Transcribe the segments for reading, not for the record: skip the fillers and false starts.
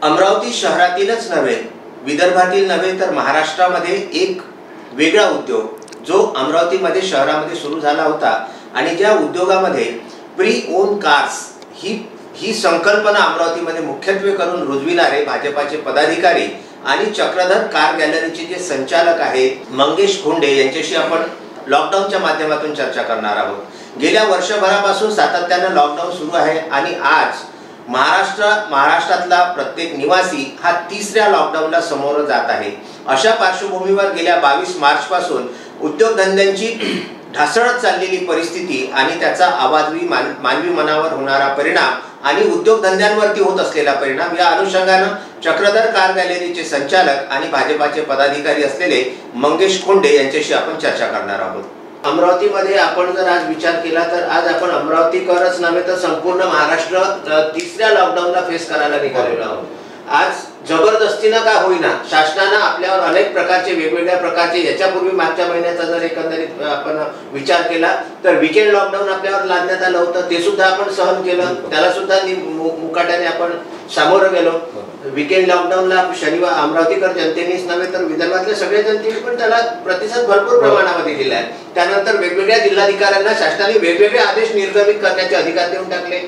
अमरावती शहरातीलच नव्हे, विदर्भातील नव्हे तर महाराष्ट्रामध्ये एक वेगळा उद्योग जो अमरावतीमध्ये शहरामध्ये सुरू झाला होता आणि ज्या उद्योगामध्ये प्री ओन कार्स ही संकल्पना अमरावतीमध्ये मुख्यत्वे करून रुजविणारे भाजपाचे पदाधिकारी आणि चक्रधर कार गॅलरीचे जे संचालक आहेत मंगेश खोंडे यांच्याशी आपण लॉकडाऊनच्या माध्यमातून चर्चा करणार आहोत। गेल्या वर्षभरापासून सातत्याने लॉकडाऊन सुरू आहे आणि आज महाराष्ट्रातला प्रत्येक निवासी हा तिसऱ्या लॉकडाऊनला समोर जात आहे। अशा पार्श्वभूमीवर गेल्या 22 मार्च पासून उद्योगधंद्यांची ढासळत चाललेली परिस्थिती आणि त्याचा अवाजवी मानवी मनावर होणारा परिणाम आणि उद्योगधंद्यांवरती होत असलेला परिणाम या अनुषंगाने चक्रधर कार गॅलरीचे संचालक आणि भाजपाचे पदाधिकारी असलेले मंगेश खोंडे यांच्याशी आपण चर्चा करणार आहोत। अमरावतीमध्ये आपण जर आज विचार केला तर आज आपण अमरावतीकरच नव्हे तर संपूर्ण महाराष्ट्र तिसऱ्या लॉकडाऊनला फेस करायला निघालेलो आहोत। आज जबरदस्तीने का होईना शासनाने आपल्यावर अनेक प्रकारचे वेगवेगळ्या प्रकारचे याच्यापूर्वी मागच्या महिन्याचा जर एकंदरीत आपण विचार केला तर वीकेंड लॉकडाऊन आपल्यावर लादण्यात आलं होतं, ते सुद्धा आपण सहन केलं, त्याला सुद्धा मुकाट्याने आपण सामोरं गेलो। वीकेंड लॉकडाऊनला शनिवार अमरावतीकर जनतेनेच नव्हे तर विदर्भातल्या सगळ्या जनतेने पण त्याला प्रतिसाद भरपूर प्रमाणामध्ये दिला आहे। त्यानंतर वेगवेगळ्या जिल्हाधिकाऱ्यांना शासनाने वेगवेगळे आदेश निर्गमित करण्याचे अधिकार देऊन टाकले।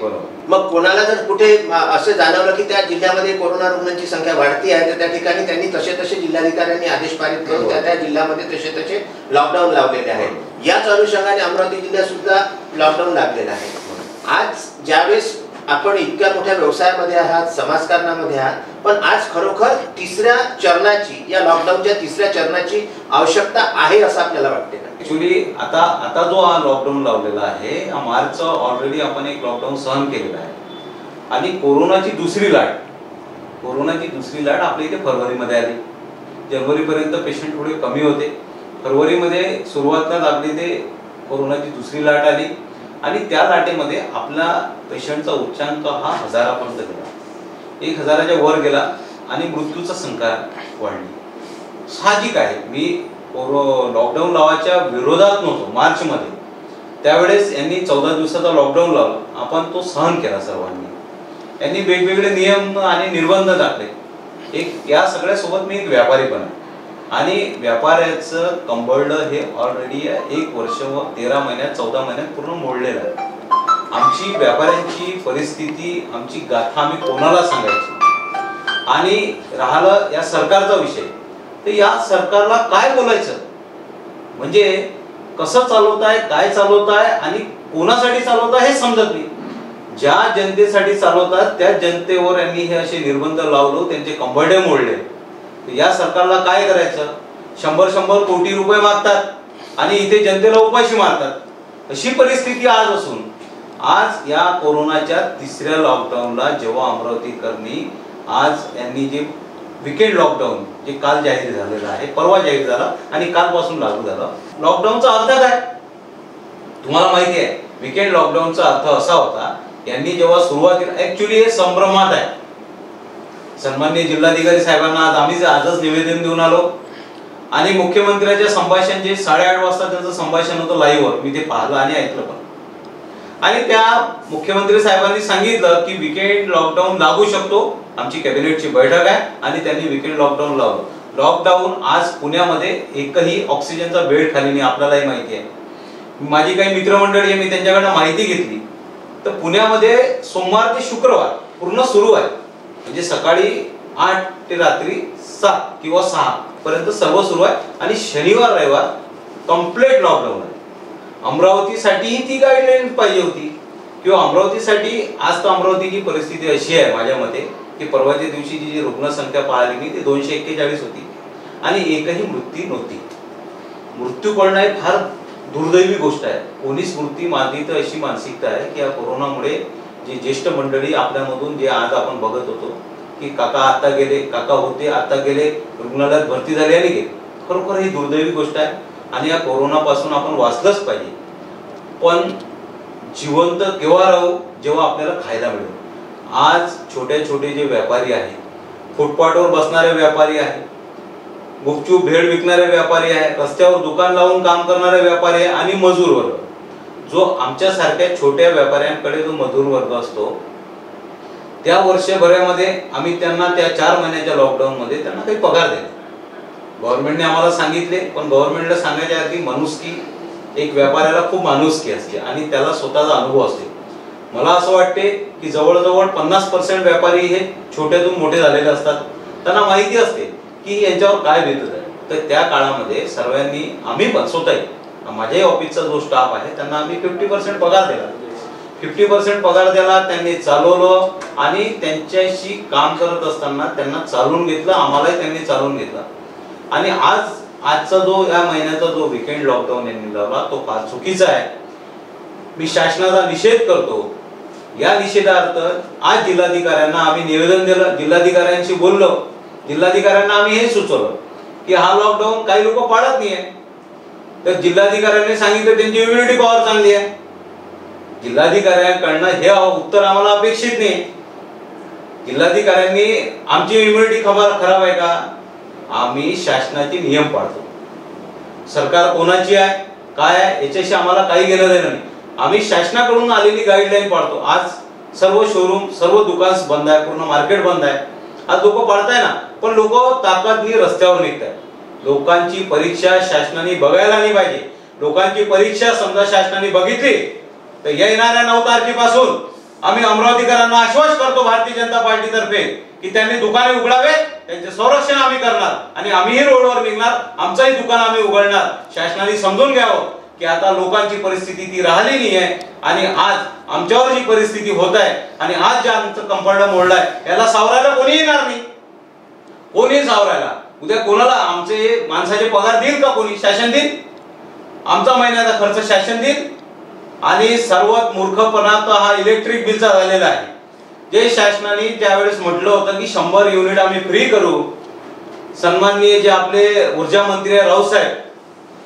मग कोणाला जर कुठे असं जाणवलं की त्या जिल्ह्यामध्ये कोरोना रुग्णांची संख्या वाढती आहे तर त्या ठिकाणी त्यांनी तसे जिल्हाधिकाऱ्यांनी आदेश पारित करून त्या जिल्ह्यामध्ये तसे लॉकडाऊन लावलेले आहे। याच अनुषंगाने अमरावती जिल्ह्यात सुद्धा लॉकडाऊन लागलेला आहे। आज ज्यावेळेस आपण इतक्या मोठ्या व्यवसायामध्ये आहात, समाजकारणामध्ये आहात, पण आज खरोखर तिसऱ्या चरणाची या लॉकडाऊनच्या तिसऱ्या चरणाची आवश्यकता आहे असं आपल्याला वाटते का? ऍक्च्युअली आता जो हा लॉकडाऊन लावलेला आहे मार्च ऑलरेडी आपण एक लॉकडाऊन सहन केलेला आहे आणि कोरोनाची दुसरी लाट आपल्या इथे फरवरीमध्ये आली। जानेवारीपर्यंत पेशंट थोडे कमी होते, फरवरीमध्ये सुरुवातीला आपल्या इथे कोरोनाची दुसरी लाट आली आणि त्या लाटेमध्ये आपला पेशंटचा उच्चांक हा 1000पर्यंत गेला, 1000च्या वर गेला आणि मृत्यूचा संख्या वाढली। साहजिक आहे, मी लॉकडाऊन लावायच्या विरोधात नव्हतो मार्च मध्ये, त्यावेळेस यांनी 14 दिवसाचा लॉकडाऊन लावला, आपण तो सहन केला सर्वांनी। यांनी वेगवेगळे नियम आणि निर्बंध टाकले। या सगळ्या सोबत मी एक व्यापारी पण आहे आणि व्यापाऱ्याचं कंबरड हे ऑलरेडी 1 वर्ष व 13 महिन्यात 14 महिन्यात पूर्ण मोडलेलं आहे। आमची व्यापाऱ्यांची परिस्थिती, आमची गाथा आम्ही कोणाला सांगायची आणि राहिलं या सरकारचा विषय, तर या सरकारला काय बोलायचं, म्हणजे कसं चालवत आहे, काय चालवत आहे आणि कोणासाठी चालवत आहे हे समजत नाही। ज्या जनतेसाठी चालवतात त्या जनतेवर यांनी हे असे निर्बंध लावलो, त्यांचे कंबरडे मोडले, या सरकारला काय करायचं? 100 कोटी रुपये मागतात आणि इथे जनतेला उपाशी मारतात। अशी परिस्थिती आज असून आज या कोरोनाच्या तिसऱ्या लॉकडाऊनला जेव्हा अमरावतीकरांनी आज यांनी जे वीकेंड लॉकडाऊन जे काल जाहीर झालेलं आहे, परवा जाहीर झाला आणि कालपासून लागू झालं। लॉकडाऊनचा अर्थ काय तुम्हाला माहिती आहे? वीकेंड लॉकडाऊनचा अर्थ असा होता, यांनी जेव्हा सुरुवातीला ऍक्च्युअली हे संभ्रमात आहे। सन्माननीय जिल्हाधिकारी साहेबांना आम्ही आजच निवेदन देऊन आलो आणि मुख्यमंत्र्यांच्या संभाषण जे 8:30 वाजता त्यांचं संभाषण होतं लाईव्हवर, मी ते पाहिलं आणि ऐकलं पण। आणि त्या मुख्यमंत्री साहेबांनी सांगितलं की वीकेंड लॉकडाऊन लागू शकतो, आमची कॅबिनेटची बैठक आहे आणि त्यांनी वीकेंड लॉकडाऊन लावलं। लॉकडाऊन आज पुण्यामध्ये एकही ऑक्सिजनचा बेड खाली नाही, आपल्यालाही माहिती आहे। माझी काही मित्रमंडळी आहे, मी त्यांच्याकडनं माहिती घेतली तर पुण्यामध्ये सोमवार ते शुक्रवार पूर्ण सुरू आहे, म्हणजे सकाळी 8 ते रात्री 7 किंवा 6 पर्यंत सर्व सुरू आहे आणि शनिवार रविवार कंप्लीट लॉकडाऊन आहे। अमरावतीसाठी ती गाईडलाईन पाहिजे होती किंवा अमरावतीसाठी आज तर अमरावतीची परिस्थिती अशी आहे माझ्या मते की परवाच्या दिवशी जी रुग्णसंख्या पाहिली मी ते 241 होती आणि एकही मृत्यू नव्हती। मृत्यू पडणं ही फार दुर्दैवी गोष्ट आहे। कोणीच मृत्यू मारली तर अशी मानसिकता आहे की या कोरोनामुळे जे ज्येष्ठ मंडळी आपल्यामधून जे आज आपण बघत होतो की काका आता गेले, काका होते आता गेले, रुग्णालयात भरती झाले आणि गेले, खरोखर ही दुर्दैवी गोष्ट आहे आणि या कोरोनापासून आपण वाचलंच पाहिजे। पण जिवंत केव्हा राहू? जेव्हा आपल्याला खायला मिळेल। आज छोटे जे व्यापारी आहेत, फुटपाथवर बसणारे व्यापारी आहेत, गुपचूप भेळ विकणारे व्यापारी आहेत, रस्त्यावर दुकान लावून काम करणारे व्यापारी आहे आणि मजूर वर्ग, जो आमच्यासारख्या छोट्या व्यापाऱ्यांकडे जो मजूर वर्ग असतो, त्या वर्षभरामध्ये आम्ही त्यांना त्या 4 महिन्याच्या लॉकडाऊनमध्ये त्यांना काही पगार दिला. गव्हर्नमेंटने आम्हाला सांगितले, पण गव्हर्नमेंटला सांगायच्या आधी माणुसकी, एक व्यापाऱ्याला खूप माणुसकी असते आणि त्याला स्वतःचा अनुभव असते. मला असं वाटते की जवळजवळ 50% व्यापारी हे छोट्यातून मोठे झालेले असतात. त्यांना माहिती असते की यांच्यावर काय बेतत आहे. तर त्या काळामध्ये सर्वांनी, आम्ही पण स्वतःही, माझ्याही ऑफिसचा जो स्टाफ आहे त्यांना आम्ही 50% पगार दिला. 50% पगार दिला, त्यांनी चालवलं आणि त्यांच्याशी काम करत असताना त्यांना चालवून घेतलं, आम्हालाही त्यांनी चालवून घेतलं. आणि आजचा जो या महिन्याचा जो वीकेंड लॉकडाऊन यांनी लावला तो फार चुकीचा आहे. मी शासनाचा निषेध करतो. या निषेधार्थ आज जिल्हाधिकाऱ्यांना आम्ही निवेदन दिलं, जिल्हाधिकाऱ्यांशी बोललो. जिल्हाधिकाऱ्यांना आम्ही हे सुचवलं की हा लॉकडाऊन काही लोक पाळत नाही आहे. तर जिल्हाधिकाऱ्यांनी सांगितलं त्यांची इम्युनिटी पॉवर चांगली आहे. जिल्हाधिकाऱ्यांकडनं हे उत्तर आम्हाला अपेक्षित नाही. जिल्हाधिकाऱ्यांनी आमची इम्युनिटी खराब आहे का? आम्ही शासनाचे नियम पाळतो. सरकार कोणाची आहे, काय आहे, याच्याशी आम्हाला काही घेणं देणं नाही. आम्ही शासनाकडून आलेली गाईडलाईन पाळतो. आज सर्व शोरूम, सर्व दुकान बंद आहे, पूर्ण मार्केट बंद आहे. आज लोक पाळताय ना, पण लोक ताकदनी रस्त्यावर निघतात. लोकांची परीक्षा शासनाने बघायला नाही पाहिजे. लोकांची परीक्षा समजा शासनाने बघितली तर येणाऱ्या 9 तारखेपासून आम्ही अमरावतीकरांना आश्वास करतो भारतीय जनता पार्टीतर्फे की त्यांनी दुकाने उघडावे, त्यांचे संरक्षण आम्ही करणार आणि आम्हीही रोडवर निघणार, आमचंही दुकान आम्ही उघडणार. शासनाने समजून घ्यावं की आता लोकांची परिस्थिती ती राहिली नाही आहे आणि आज आमच्यावर जी परिस्थिती होत आहे आणि आज जे आमचं कंपाऊंड मोडलाय याला सावरायला कोणी येणार नाही. कोणी सावरायला उद्या कोणाला आमचे माणसाचे पगार देईल का? कोणी? शासन देईल. आमचा महिन्याचा खर्च शासन देईल. आणि सर्वात मूर्खपणा तर हा इलेक्ट्रिक बिलचा झालेला आहे. जे शासनाने त्यावेळेस म्हटलं होतं की 100 युनिट आम्ही फ्री करू. सन्माननीय जे आपले ऊर्जा मंत्री रावसाहेब,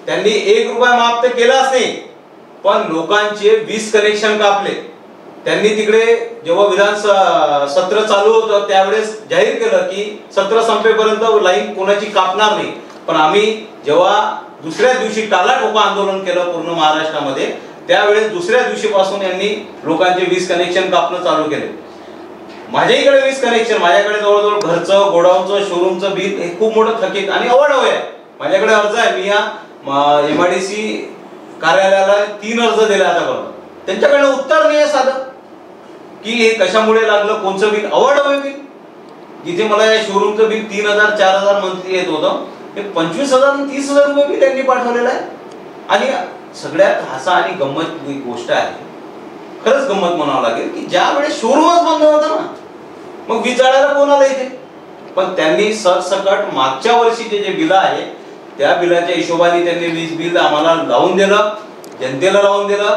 त्यांनी 1 रुपया माफ तर केलाच नाही, पण लोकांचे 20 कनेक्शन कापले. त्यांनी तिकडे जेव्हा विधान सत्र चालू होतं त्यावेळेस जाहीर केलं की सत्र संपेपर्यंत लाईन कोणाची कापणार नाही. पण आम्ही जेव्हा दुसऱ्या दिवशी टाळाटोपा आंदोलन केलं पूर्ण महाराष्ट्रामध्ये, त्यावेळेस दुसऱ्या दिवशीपासून यांनी लोकांचे 20 कनेक्शन कापणं चालू केले. माझ्याकडे 20 कनेक्शन, माझ्याकडे जवळजवळ घरचं, गोडाऊनचं, शोरूमचं बिल हे खूप मोठं थकीत आणि अवाढव्य आहे. माझ्याकडे अर्ज आहे. मी या MIDC कार्यालयाला 3 अर्ज दिले आतापर्यंत. त्यांच्याकडे उत्तर नाही आहे साधं की हे कशामुळे लागलं, कोणचं बिल, अवाढव्य बिल. जिथे मला या शोरूमचं बिल 3000 4000 मंथली येत होतं, हे 25,000 आणि 30,000 रुपये बिल त्यांनी पाठवलेलं आहे. आणि सगळ्यात हसा आणि गंमत गोष्ट आहे, खरंच गंमत म्हणावं लागेल की ज्या वेळेस शोरूमच बंद होता ना, मग वीज जाळायला कोण आलं इथे? पण त्यांनी सरसकट मागच्या वर्षीचे जे बिल आहे त्या बिलाच्या हिशोबाने त्यांनी वीज बिल आम्हाला लावून दिलं, जनतेला लावून दिलं.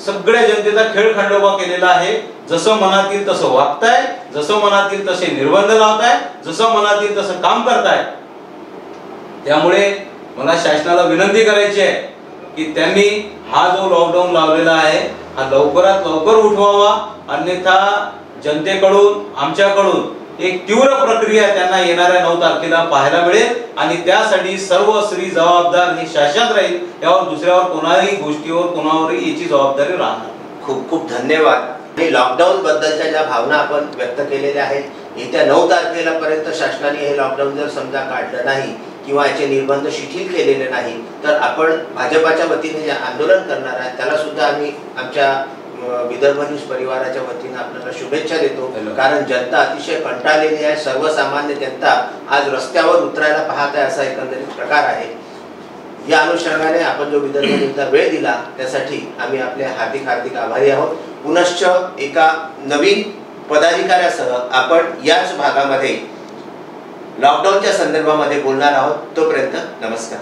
सगळ्या जनतेचा खेळखंडोबा केलेला आहे. जसं मनात येईल तसं वागताय, जसं मनात येईल तसे निर्बंध लावताय, जसं मनात येईल तसं काम करताय. त्यामुळे मला शासनाला विनंती करायची आहे की त्यांनी हा जो लॉकडाऊन लावलेला आहे हा लवकरात लवकर उठवावा. अन्यथा जनतेकडून, आमच्याकडून एक तीव्र प्रक्रिया त्यांना येणाऱ्या 9 तारखेला पाहायला मिळेल आणि त्यासाठी सर्वस्वी जबाबदार हे शासन राहील. यावर दुसऱ्यावर कोणाही गोष्टीवर कोणावरही याची जबाबदारी राहणार. खूप खूप धन्यवाद. आणि लॉकडाऊन बद्दलच्या ज्या भावना आपण व्यक्त केलेल्या आहेत, येत्या 9 तारखेला पर्यंत शासनाने हे लॉकडाऊन जर समजा काढलं नाही किंवा याचे निर्बंध शिथिल केलेले नाही तर आपण भाजपाच्या वतीने जे आंदोलन करणार आहे त्याला सुद्धा आम्ही आमच्या विदर्भ न्यूज परिवाराच्या वतीने आपल्याला शुभेच्छा देतो. कारण जनता अतिशय कंटाळलेली आहे. सर्वसामान्य जनता आज रस्त्यावर उतरायला पाहत आहे, असा एकंदरीत प्रकार आहे. या अनुषंगाने आपण जो विदर्भ न्यूजला वेळ दिला त्यासाठी आम्ही आपले हार्दिक हार्दिक आभारी आहोत. पुनश्च एका नवीन पदाधिकाऱ्यासह आपण याच भागामध्ये लॉकडाऊनच्या संदर्भामध्ये बोलणार आहोत. तोपर्यंत नमस्कार.